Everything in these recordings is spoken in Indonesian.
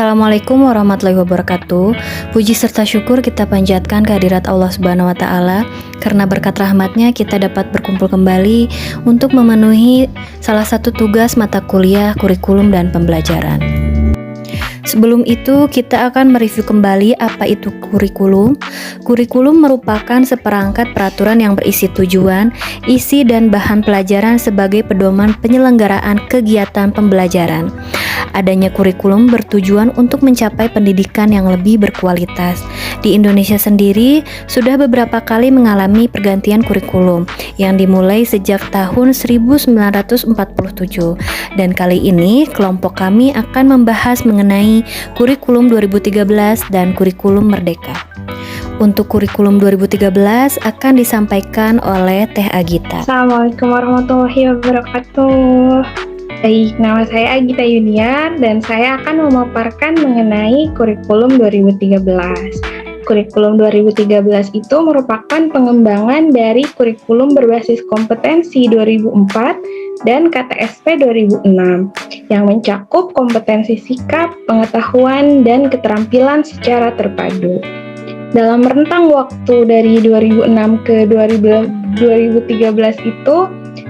Assalamualaikum warahmatullahi wabarakatuh. Puji serta syukur kita panjatkan kehadirat Allah Subhanahu wa Ta'ala, karena berkat rahmatnya kita dapat berkumpul kembali untuk memenuhi salah satu tugas mata kuliah, kurikulum, dan pembelajaran. Sebelum itu, kita akan mereview kembali apa itu kurikulum. Kurikulum merupakan seperangkat peraturan yang berisi tujuan, isi, dan bahan pelajaran sebagai pedoman penyelenggaraan kegiatan pembelajaran. Adanya kurikulum bertujuan untuk mencapai pendidikan yang lebih berkualitas. Di Indonesia sendiri, sudah beberapa kali mengalami pergantian kurikulum yang dimulai sejak tahun 1947. Dan kali ini, kelompok kami akan membahas mengenai kurikulum 2013 dan kurikulum Merdeka. Untuk kurikulum 2013 akan disampaikan oleh Teh Agita. Assalamualaikum warahmatullahi wabarakatuh. Baik, nama saya Agita Yuniar dan saya akan memaparkan mengenai kurikulum 2013. Kurikulum 2013 itu merupakan pengembangan dari kurikulum berbasis kompetensi 2004 dan KTSP 2006 yang mencakup kompetensi sikap, pengetahuan, dan keterampilan secara terpadu. Dalam rentang waktu dari 2006 ke 2013 itu,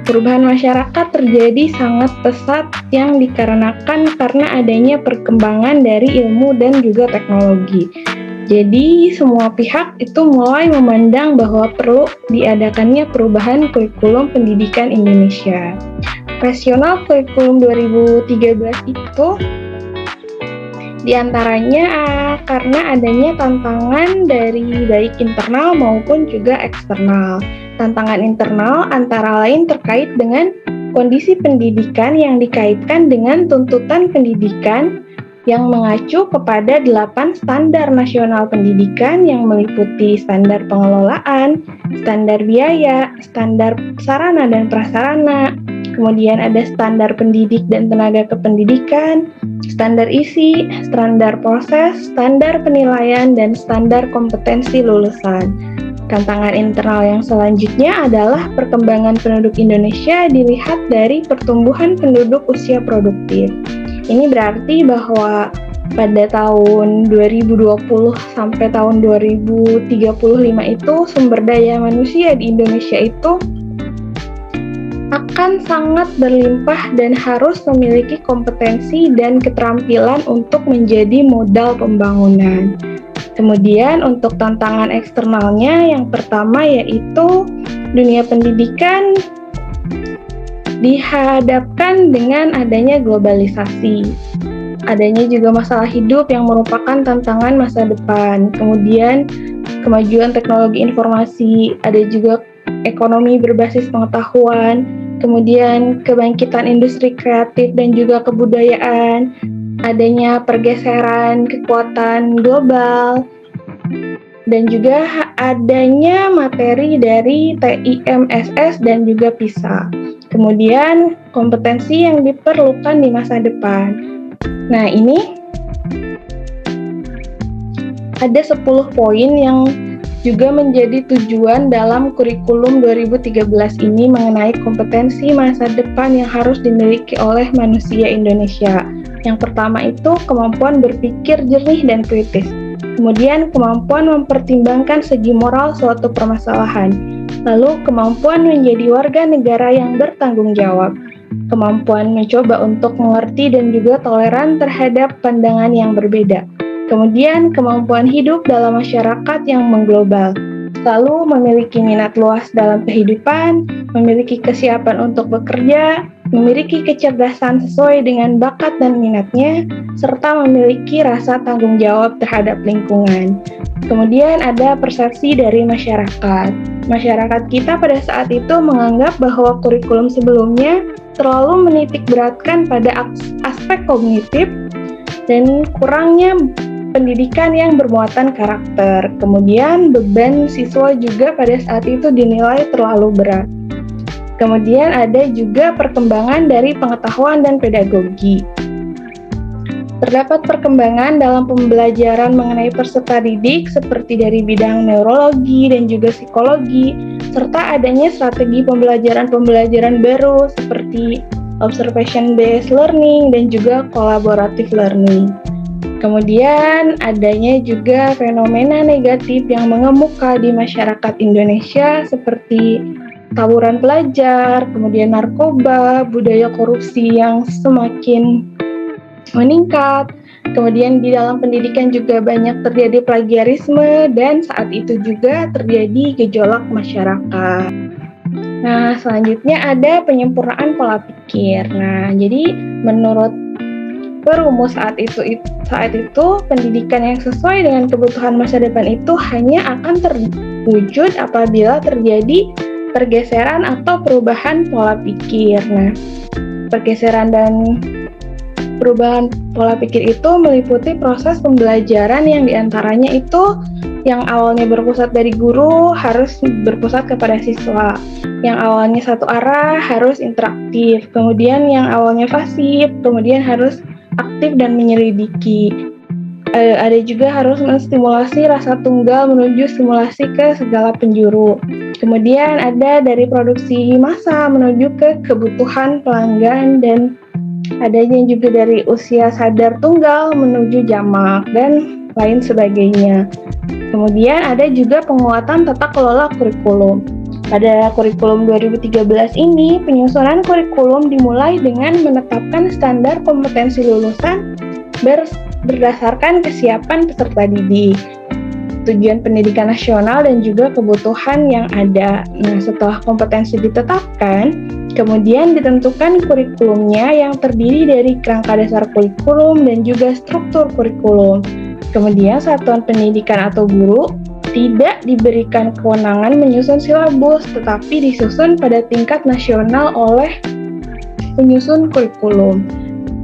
perubahan masyarakat terjadi sangat pesat yang dikarenakan karena adanya perkembangan dari ilmu dan juga teknologi. Jadi semua pihak itu mulai memandang bahwa perlu diadakannya perubahan kurikulum pendidikan Indonesia. Rasional kurikulum 2013 itu diantaranya karena adanya tantangan dari baik internal maupun juga eksternal. Tantangan internal antara lain terkait dengan kondisi pendidikan yang dikaitkan dengan tuntutan pendidikan yang mengacu kepada 8 standar nasional pendidikan yang meliputi standar pengelolaan, standar biaya, standar sarana dan prasarana, kemudian ada standar pendidik dan tenaga kependidikan, standar isi, standar proses, standar penilaian, dan standar kompetensi lulusan. Tantangan internal yang selanjutnya adalah perkembangan penduduk Indonesia dilihat dari pertumbuhan penduduk usia produktif. Ini berarti bahwa pada tahun 2020 sampai tahun 2035 itu sumber daya manusia di Indonesia itu akan sangat berlimpah dan harus memiliki kompetensi dan keterampilan untuk menjadi modal pembangunan. Kemudian untuk tantangan eksternalnya, yang pertama yaitu dunia pendidikan dihadapkan dengan adanya globalisasi. Adanya juga masalah hidup yang merupakan tantangan masa depan. Kemudian kemajuan teknologi informasi, ada juga ekonomi berbasis pengetahuan, kemudian kebangkitan industri kreatif dan juga kebudayaan, adanya pergeseran kekuatan global, dan juga adanya materi dari TIMSS dan juga PISA. Kemudian kompetensi yang diperlukan di masa depan. Nah, ini ada 10 poin yang juga menjadi tujuan dalam kurikulum 2013 ini mengenai kompetensi masa depan yang harus dimiliki oleh manusia Indonesia. Yang pertama itu kemampuan berpikir jernih dan kritis. Kemudian kemampuan mempertimbangkan segi moral suatu permasalahan. Lalu kemampuan menjadi warga negara yang bertanggung jawab. Kemampuan mencoba untuk mengerti dan juga toleran terhadap pandangan yang berbeda. Kemudian kemampuan hidup dalam masyarakat yang mengglobal. Lalu memiliki minat luas dalam kehidupan, memiliki kesiapan untuk bekerja, memiliki kecerdasan sesuai dengan bakat dan minatnya, serta memiliki rasa tanggung jawab terhadap lingkungan. Kemudian ada persepsi dari masyarakat. Masyarakat kita pada saat itu menganggap bahwa kurikulum sebelumnya terlalu menitik beratkan pada aspek kognitif dan kurangnya pendidikan yang bermuatan karakter. Kemudian beban siswa juga pada saat itu dinilai terlalu berat. Kemudian ada juga perkembangan dari pengetahuan dan pedagogi. Terdapat perkembangan dalam pembelajaran mengenai peserta didik seperti dari bidang neurologi dan juga psikologi, serta adanya strategi pembelajaran baru seperti observation based learning dan juga collaborative learning. Kemudian adanya juga fenomena negatif yang mengemuka di masyarakat Indonesia seperti tawuran pelajar, kemudian narkoba, budaya korupsi yang semakin meningkat. Kemudian di dalam pendidikan juga banyak terjadi plagiarisme dan saat itu juga terjadi gejolak masyarakat. Nah, selanjutnya ada penyempurnaan pola pikir. Nah, jadi menurut perumus saat itu pendidikan yang sesuai dengan kebutuhan masa depan itu hanya akan terwujud apabila terjadi pergeseran atau perubahan pola pikir. Nah, pergeseran dan perubahan pola pikir itu meliputi proses pembelajaran yang diantaranya itu yang awalnya berpusat dari guru harus berpusat kepada siswa. Yang awalnya satu arah harus interaktif. Kemudian yang awalnya pasif, kemudian harus aktif dan menyelidiki. Ada juga harus menstimulasi rasa tunggal menuju stimulasi ke segala penjuru. Kemudian ada dari produksi massa menuju ke kebutuhan pelanggan dan adanya juga dari usia sadar tunggal menuju jamak dan lain sebagainya. Kemudian ada juga penguatan tata kelola kurikulum. Pada kurikulum 2013 ini, penyusunan kurikulum dimulai dengan menetapkan standar kompetensi lulusan berdasarkan kesiapan peserta didik, tujuan pendidikan nasional dan juga kebutuhan yang ada. Nah, setelah kompetensi ditetapkan, kemudian ditentukan kurikulumnya yang terdiri dari kerangka dasar kurikulum dan juga struktur kurikulum. Kemudian satuan pendidikan atau guru tidak diberikan kewenangan menyusun silabus, tetapi disusun pada tingkat nasional oleh penyusun kurikulum.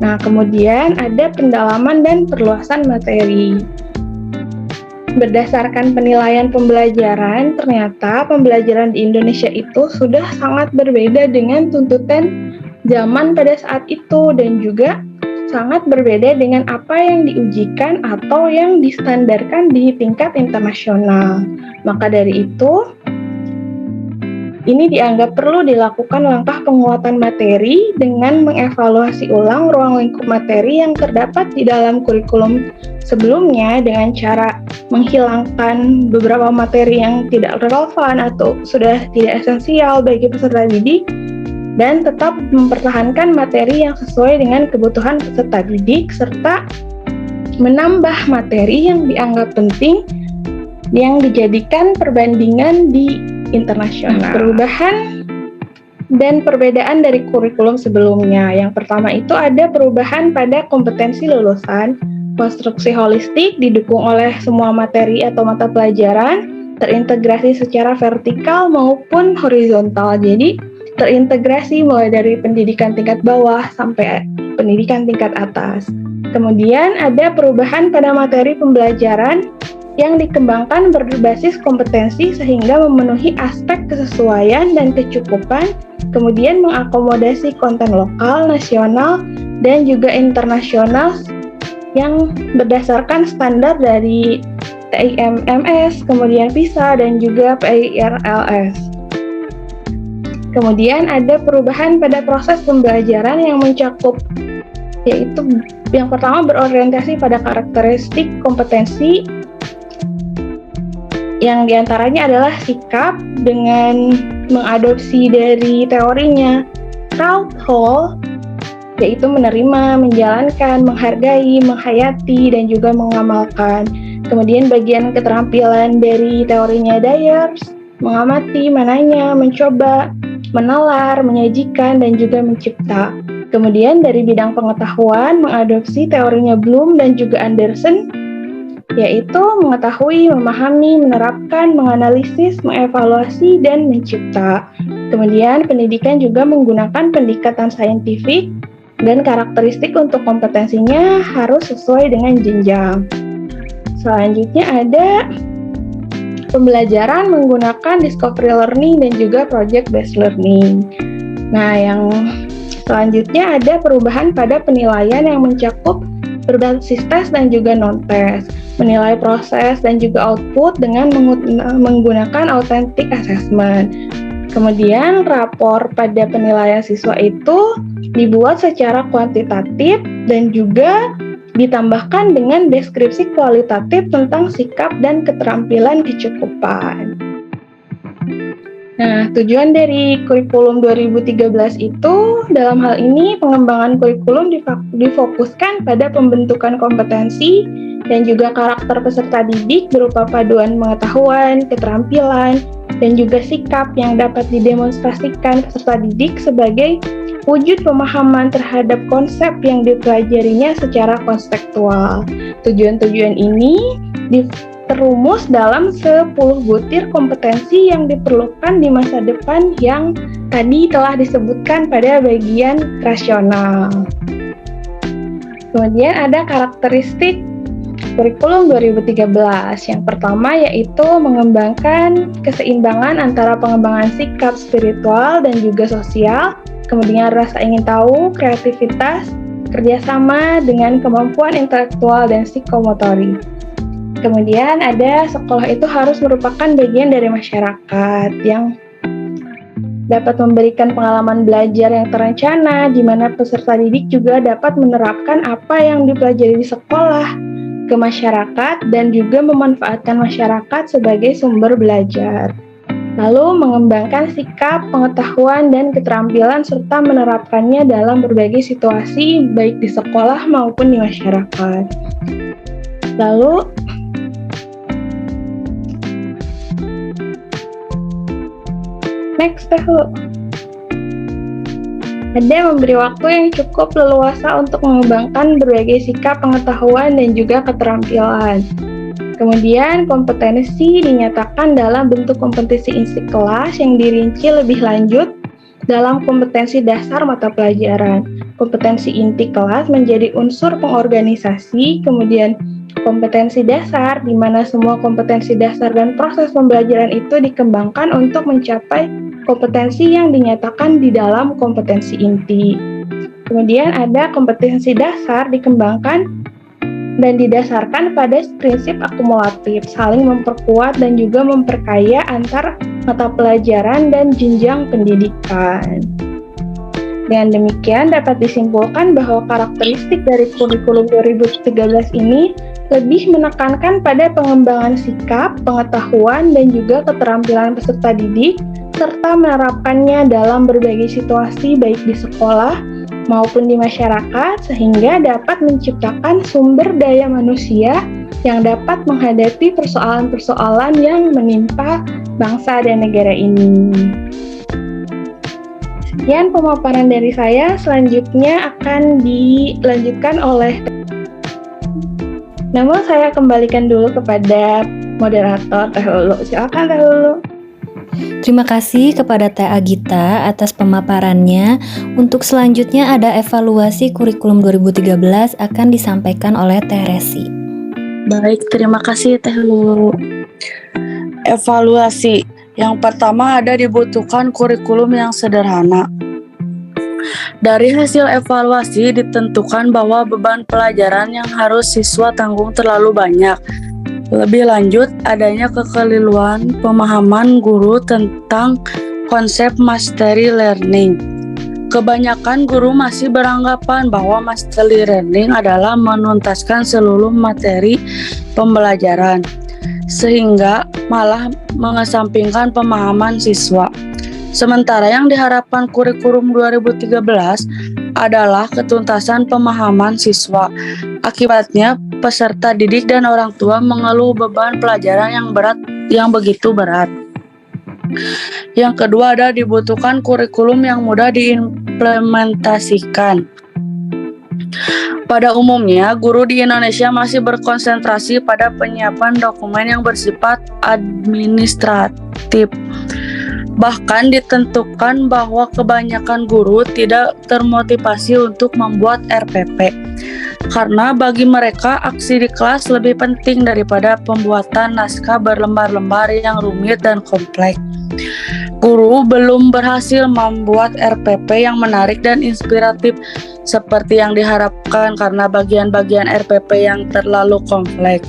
Nah, kemudian ada pendalaman dan perluasan materi. Berdasarkan penilaian pembelajaran, ternyata pembelajaran di Indonesia itu sudah sangat berbeda dengan tuntutan zaman pada saat itu dan juga sangat berbeda dengan apa yang diujikan atau yang distandarkan di tingkat internasional. Maka dari itu, ini dianggap perlu dilakukan langkah penguatan materi dengan mengevaluasi ulang ruang lingkup materi yang terdapat di dalam kurikulum sebelumnya dengan cara menghilangkan beberapa materi yang tidak relevan atau sudah tidak esensial bagi peserta didik dan tetap mempertahankan materi yang sesuai dengan kebutuhan peserta didik serta menambah materi yang dianggap penting yang dijadikan perbandingan di internasional. Perubahan dan perbedaan dari kurikulum sebelumnya. Yang pertama itu ada perubahan pada kompetensi lulusan, konstruksi holistik didukung oleh semua materi atau mata pelajaran, terintegrasi secara vertikal maupun horizontal. Jadi terintegrasi mulai dari pendidikan tingkat bawah sampai pendidikan tingkat atas. Kemudian ada perubahan pada materi pembelajaran yang dikembangkan berbasis kompetensi sehingga memenuhi aspek kesesuaian dan kecukupan, kemudian mengakomodasi konten lokal, nasional, dan juga internasional yang berdasarkan standar dari TIMMS, kemudian PISA, dan juga PIRLS. Kemudian ada perubahan pada proses pembelajaran yang mencakup, yaitu yang pertama berorientasi pada karakteristik kompetensi yang diantaranya adalah sikap dengan mengadopsi dari teorinya Krauthold, yaitu menerima, menjalankan, menghargai, menghayati, dan juga mengamalkan. Kemudian bagian keterampilan dari teorinya Dyers, mengamati, menanya, mencoba, menalar, menyajikan, dan juga mencipta. Kemudian dari bidang pengetahuan, mengadopsi teorinya Bloom dan juga Anderson, yaitu mengetahui, memahami, menerapkan, menganalisis, mengevaluasi, dan mencipta. Kemudian pendidikan juga menggunakan pendekatan saintifik dan karakteristik untuk kompetensinya harus sesuai dengan jenjang. Selanjutnya ada pembelajaran menggunakan discovery learning dan juga project based learning. Nah, yang selanjutnya ada perubahan pada penilaian yang mencakup berbasis tes dan juga non-tes, menilai proses dan juga output dengan menggunakan authentic assessment. Kemudian rapor pada penilaian siswa itu dibuat secara kuantitatif dan juga ditambahkan dengan deskripsi kualitatif tentang sikap dan keterampilan kecukupan. Nah, tujuan dari kurikulum 2013 itu dalam hal ini pengembangan kurikulum difokuskan pada pembentukan kompetensi dan juga karakter peserta didik berupa paduan pengetahuan, keterampilan, dan juga sikap yang dapat didemonstrasikan peserta didik sebagai wujud pemahaman terhadap konsep yang dipelajarinya secara konseptual. Tujuan-tujuan ini terumus dalam 10 butir kompetensi yang diperlukan di masa depan yang tadi telah disebutkan pada bagian rasional. Kemudian ada karakteristik kurikulum 2013. Yang pertama yaitu mengembangkan keseimbangan antara pengembangan sikap spiritual dan juga sosial, kemudian rasa ingin tahu, kreativitas, kerjasama dengan kemampuan intelektual dan psikomotorik. Kemudian ada sekolah itu harus merupakan bagian dari masyarakat yang dapat memberikan pengalaman belajar yang terencana, di mana peserta didik juga dapat menerapkan apa yang dipelajari di sekolah ke masyarakat dan juga memanfaatkan masyarakat sebagai sumber belajar. Lalu mengembangkan sikap, pengetahuan, dan keterampilan serta menerapkannya dalam berbagai situasi baik di sekolah maupun di masyarakat. Lalu next dahulu. Ada memberi waktu yang cukup leluasa untuk mengembangkan berbagai sikap, pengetahuan, dan juga keterampilan. Kemudian kompetensi dinyatakan dalam bentuk kompetensi inti kelas yang dirinci lebih lanjut dalam kompetensi dasar mata pelajaran. Kompetensi inti kelas menjadi unsur pengorganisasi, kemudian kompetensi dasar di mana semua kompetensi dasar dan proses pembelajaran itu dikembangkan untuk mencapai kompetensi yang dinyatakan di dalam kompetensi inti. Kemudian ada kompetensi dasar dikembangkan dan didasarkan pada prinsip akumulatif, saling memperkuat dan juga memperkaya antar mata pelajaran dan jenjang pendidikan. Dengan demikian dapat disimpulkan bahwa karakteristik dari kurikulum 2013 ini lebih menekankan pada pengembangan sikap, pengetahuan, dan juga keterampilan peserta didik, serta menerapkannya dalam berbagai situasi baik di sekolah maupun di masyarakat sehingga dapat menciptakan sumber daya manusia yang dapat menghadapi persoalan-persoalan yang menimpa bangsa dan negara ini. Sekian pemaparan dari saya, selanjutnya akan dilanjutkan oleh namun saya kembalikan dulu kepada moderator Teh Lulu. Silakan Teh Lulu. Terima kasih kepada Teh Agita atas pemaparannya. Untuk selanjutnya ada evaluasi kurikulum 2013 akan disampaikan oleh Teh Resi. Baik, terima kasih Teh Lulu. Evaluasi. Yang pertama ada dibutuhkan kurikulum yang sederhana. Dari hasil evaluasi ditentukan bahwa beban pelajaran yang harus siswa tanggung terlalu banyak. Lebih lanjut, adanya kekeliruan pemahaman guru tentang konsep mastery learning. Kebanyakan guru masih beranggapan bahwa mastery learning adalah menuntaskan seluruh materi pembelajaran, sehingga malah mengesampingkan pemahaman siswa. Sementara yang diharapkan kurikulum 2013 adalah ketuntasan pemahaman siswa. Akibatnya, peserta didik dan orang tua mengeluh beban pelajaran yang begitu berat. Yang kedua ada dibutuhkan kurikulum yang mudah diimplementasikan. Pada umumnya, guru di Indonesia masih berkonsentrasi pada penyiapan dokumen yang bersifat administratif. Bahkan ditentukan bahwa kebanyakan guru tidak termotivasi untuk membuat RPP, karena bagi mereka aksi di kelas lebih penting daripada pembuatan naskah berlembar-lembar yang rumit dan kompleks. Guru belum berhasil membuat RPP yang menarik dan inspiratif seperti yang diharapkan karena bagian-bagian RPP yang terlalu kompleks,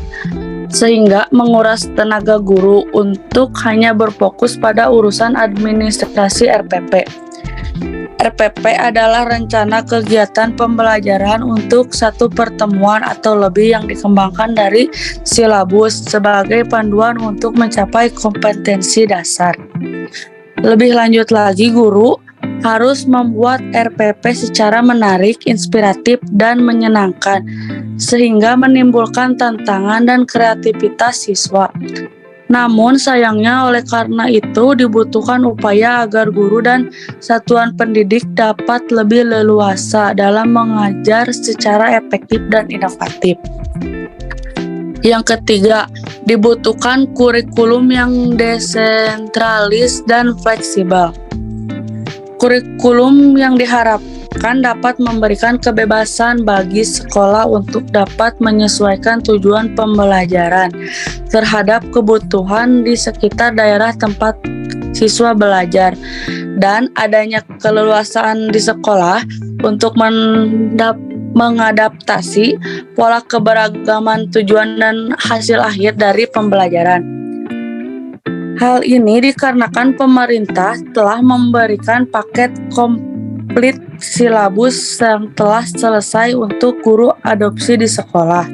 sehingga menguras tenaga guru untuk hanya berfokus pada urusan administrasi RPP. RPP adalah rencana kegiatan pembelajaran untuk satu pertemuan atau lebih yang dikembangkan dari silabus sebagai panduan untuk mencapai kompetensi dasar. Lebih lanjut lagi, guru harus membuat RPP secara menarik, inspiratif, dan menyenangkan, sehingga menimbulkan tantangan dan kreativitas siswa. Namun sayangnya oleh karena itu dibutuhkan upaya agar guru dan satuan pendidik dapat lebih leluasa dalam mengajar secara efektif dan inovatif. Yang ketiga, dibutuhkan kurikulum yang desentralis dan fleksibel. Kurikulum yang diharapkan dapat memberikan kebebasan bagi sekolah untuk dapat menyesuaikan tujuan pembelajaran terhadap kebutuhan di sekitar daerah tempat siswa belajar, dan adanya keleluasaan di sekolah untuk mengadaptasi pola keberagaman tujuan dan hasil akhir dari pembelajaran. Hal ini dikarenakan pemerintah telah memberikan paket komplit silabus yang telah selesai untuk guru adopsi di sekolah.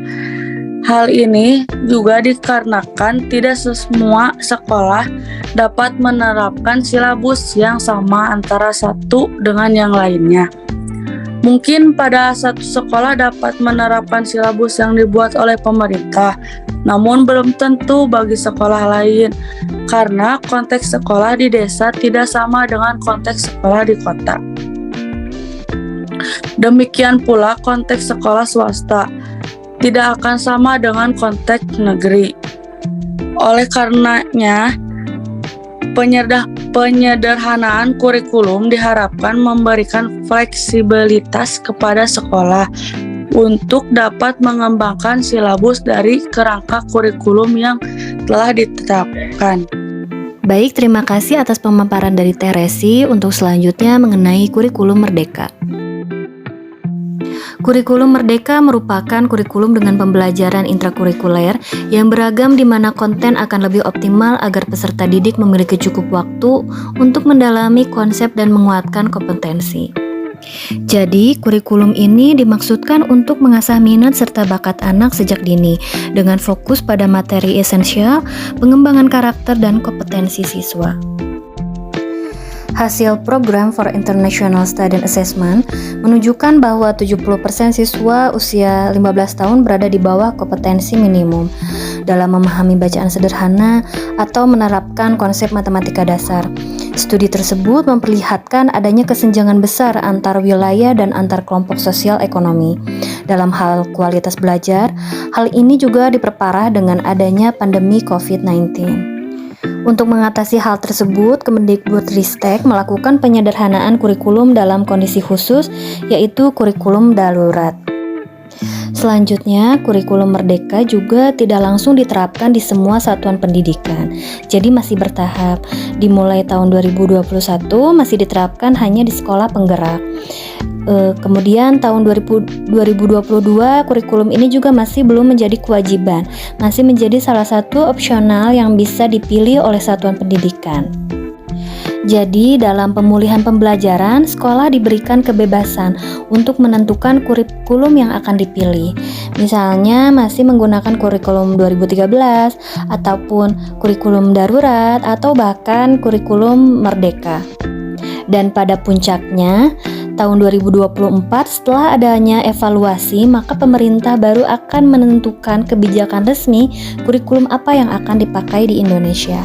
Hal ini juga dikarenakan tidak semua sekolah dapat menerapkan silabus yang sama antara satu dengan yang lainnya. Mungkin pada satu sekolah dapat menerapkan silabus yang dibuat oleh pemerintah, namun belum tentu bagi sekolah lain, karena konteks sekolah di desa tidak sama dengan konteks sekolah di kota. Demikian pula konteks sekolah swasta tidak akan sama dengan konteks negeri. Oleh karenanya, penyederhanaan kurikulum diharapkan memberikan fleksibilitas kepada sekolah untuk dapat mengembangkan silabus dari kerangka kurikulum yang telah ditetapkan. Baik, terima kasih atas pemaparan dari Teresi. Untuk selanjutnya mengenai kurikulum merdeka. Kurikulum merdeka merupakan kurikulum dengan pembelajaran intrakurikuler yang beragam di mana konten akan lebih optimal agar peserta didik memiliki cukup waktu untuk mendalami konsep dan menguatkan kompetensi. Jadi, kurikulum ini dimaksudkan untuk mengasah minat serta bakat anak sejak dini dengan fokus pada materi esensial, pengembangan karakter dan kompetensi siswa. Hasil program for International Student Assessment menunjukkan bahwa 70% siswa usia 15 tahun berada di bawah kompetensi minimum dalam memahami bacaan sederhana atau menerapkan konsep matematika dasar. Studi tersebut memperlihatkan adanya kesenjangan besar antar wilayah dan antar kelompok sosial ekonomi. Dalam hal kualitas belajar, hal ini juga diperparah dengan adanya pandemi COVID-19. Untuk mengatasi hal tersebut, Kemendikbudristek melakukan penyederhanaan kurikulum dalam kondisi khusus, yaitu kurikulum darurat. Selanjutnya, kurikulum merdeka juga tidak langsung diterapkan di semua satuan pendidikan, jadi masih bertahap. Dimulai tahun 2021 masih diterapkan hanya di sekolah penggerak. Kemudian tahun 2022 kurikulum ini juga masih belum menjadi kewajiban, masih menjadi salah satu opsional yang bisa dipilih oleh satuan pendidikan. Jadi dalam pemulihan pembelajaran, sekolah diberikan kebebasan untuk menentukan kurikulum yang akan dipilih. Misalnya masih menggunakan kurikulum 2013 ataupun kurikulum darurat atau bahkan kurikulum merdeka. Dan pada puncaknya tahun 2024 setelah adanya evaluasi, maka pemerintah baru akan menentukan kebijakan resmi kurikulum apa yang akan dipakai di Indonesia.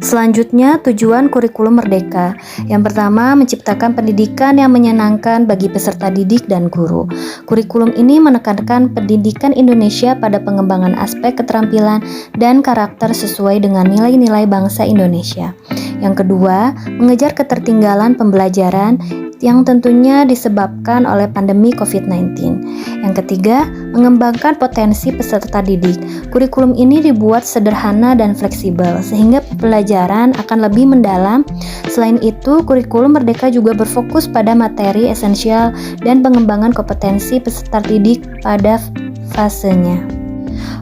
Selanjutnya, tujuan kurikulum merdeka. Yang pertama, menciptakan pendidikan yang menyenangkan bagi peserta didik dan guru. Kurikulum ini menekankan pendidikan Indonesia pada pengembangan aspek keterampilan dan karakter sesuai dengan nilai-nilai bangsa Indonesia. Yang kedua, mengejar ketertinggalan pembelajaran yang tentunya disebabkan oleh pandemi COVID-19. Yang ketiga, mengembangkan potensi peserta didik. Kurikulum ini dibuat sederhana dan fleksibel sehingga pembelajaran akan lebih mendalam. Selain itu, kurikulum merdeka juga berfokus pada materi esensial dan pengembangan kompetensi peserta didik pada fasenya.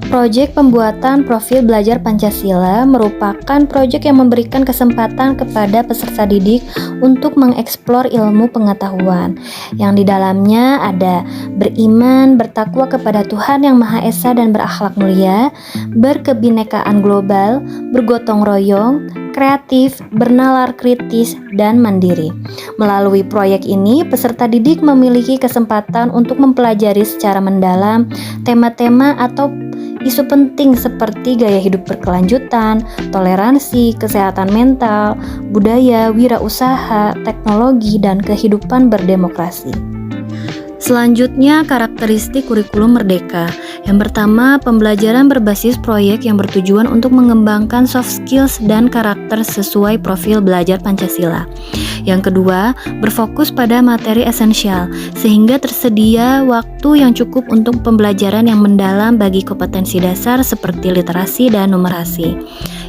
Proyek pembuatan profil belajar Pancasila merupakan proyek yang memberikan kesempatan kepada peserta didik untuk mengeksplor ilmu pengetahuan yang di dalamnya ada beriman, bertakwa kepada Tuhan Yang Maha Esa dan berakhlak mulia, berkebinekaan global, bergotong royong, kreatif, bernalar kritis, dan mandiri. Melalui proyek ini, peserta didik memiliki kesempatan untuk mempelajari secara mendalam tema-tema atau isu penting seperti gaya hidup berkelanjutan, toleransi, kesehatan mental, budaya, wirausaha, teknologi, dan kehidupan berdemokrasi. Selanjutnya, karakteristik kurikulum merdeka. Yang pertama, pembelajaran berbasis proyek yang bertujuan untuk mengembangkan soft skills dan karakter sesuai profil belajar Pancasila. Yang kedua, berfokus pada materi esensial, sehingga tersedia waktu yang cukup untuk pembelajaran yang mendalam bagi kompetensi dasar seperti literasi dan numerasi.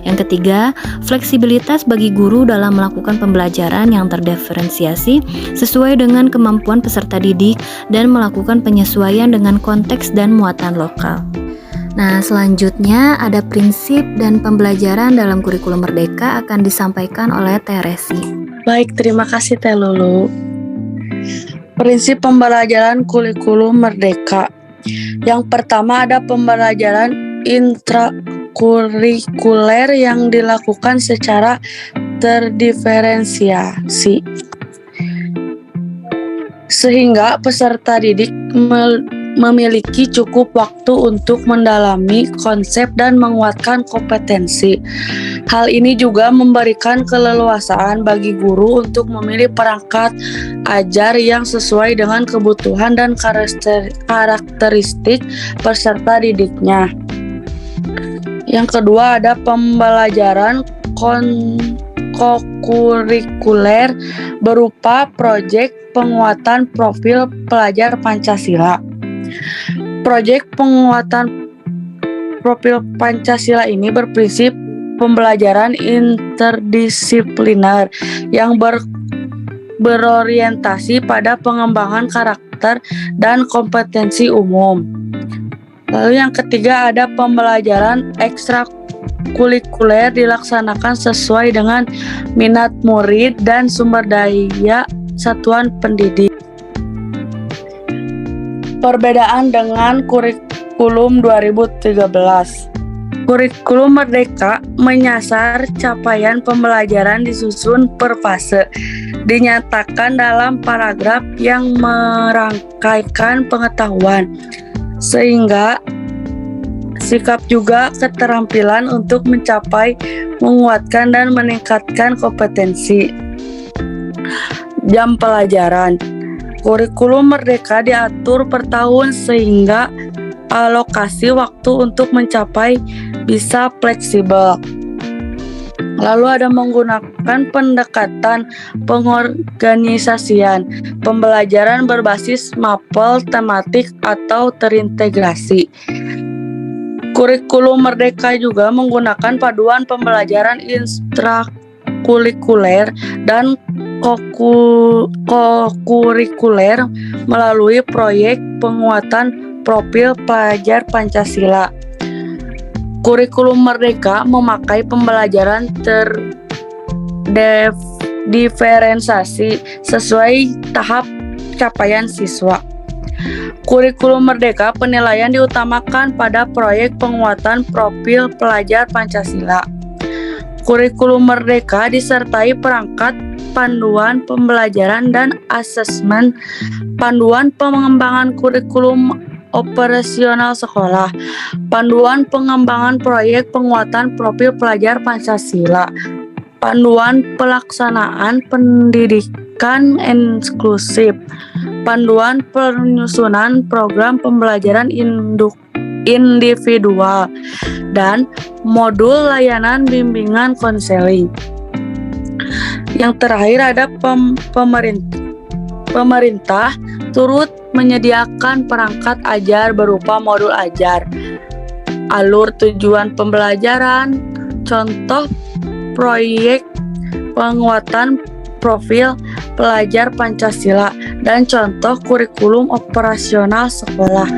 Yang ketiga, fleksibilitas bagi guru dalam melakukan pembelajaran yang terdiferensiasi sesuai dengan kemampuan peserta didik dan melakukan penyesuaian dengan konteks dan muatan lokal. Nah, selanjutnya ada prinsip dan pembelajaran dalam kurikulum merdeka akan disampaikan oleh Teh Resi. Baik, terima kasih Teh Lulu. Prinsip pembelajaran kurikulum merdeka. Yang pertama ada pembelajaran intrakurikuler yang dilakukan secara terdiferensiasi, sehingga peserta didik memiliki cukup waktu untuk mendalami konsep dan menguatkan kompetensi. Hal ini juga memberikan keleluasaan bagi guru untuk memilih perangkat ajar yang sesuai dengan kebutuhan dan karakteristik peserta didiknya. Yang kedua ada pembelajaran kokurikuler berupa proyek penguatan profil pelajar Pancasila. Proyek penguatan profil Pancasila ini berprinsip pembelajaran interdisipliner yang berorientasi pada pengembangan karakter dan kompetensi umum. Lalu yang ketiga ada pembelajaran ekstrakurikuler dilaksanakan sesuai dengan minat murid dan sumber daya satuan pendidik. Perbedaan dengan kurikulum 2013. Kurikulum merdeka menyasar capaian pembelajaran disusun per fase, dinyatakan dalam paragraf yang merangkaikan pengetahuan, sehingga sikap juga keterampilan untuk mencapai, menguatkan, dan meningkatkan kompetensi. Jam pelajaran. Kurikulum merdeka diatur per tahun sehingga alokasi waktu untuk mencapai bisa fleksibel. Lalu ada menggunakan pendekatan pengorganisasian, pembelajaran berbasis mapel tematik atau terintegrasi. Kurikulum merdeka juga menggunakan paduan pembelajaran intrakurikuler dan kokurikuler melalui proyek penguatan profil pelajar Pancasila. Kurikulum merdeka memakai pembelajaran terdiferensiasi sesuai tahap capaian siswa. Kurikulum merdeka penilaian diutamakan pada proyek penguatan profil pelajar Pancasila. Kurikulum merdeka disertai perangkat panduan pembelajaran dan asesmen, panduan pengembangan kurikulum operasional sekolah, panduan pengembangan proyek penguatan profil pelajar Pancasila, panduan pelaksanaan pendidikan inklusif, panduan penyusunan program pembelajaran individual, dan modul layanan bimbingan konseling. Yang terakhir ada pemerintah turut menyediakan perangkat ajar berupa modul ajar, alur tujuan pembelajaran, contoh proyek penguatan profil pelajar Pancasila, dan contoh kurikulum operasional sekolah.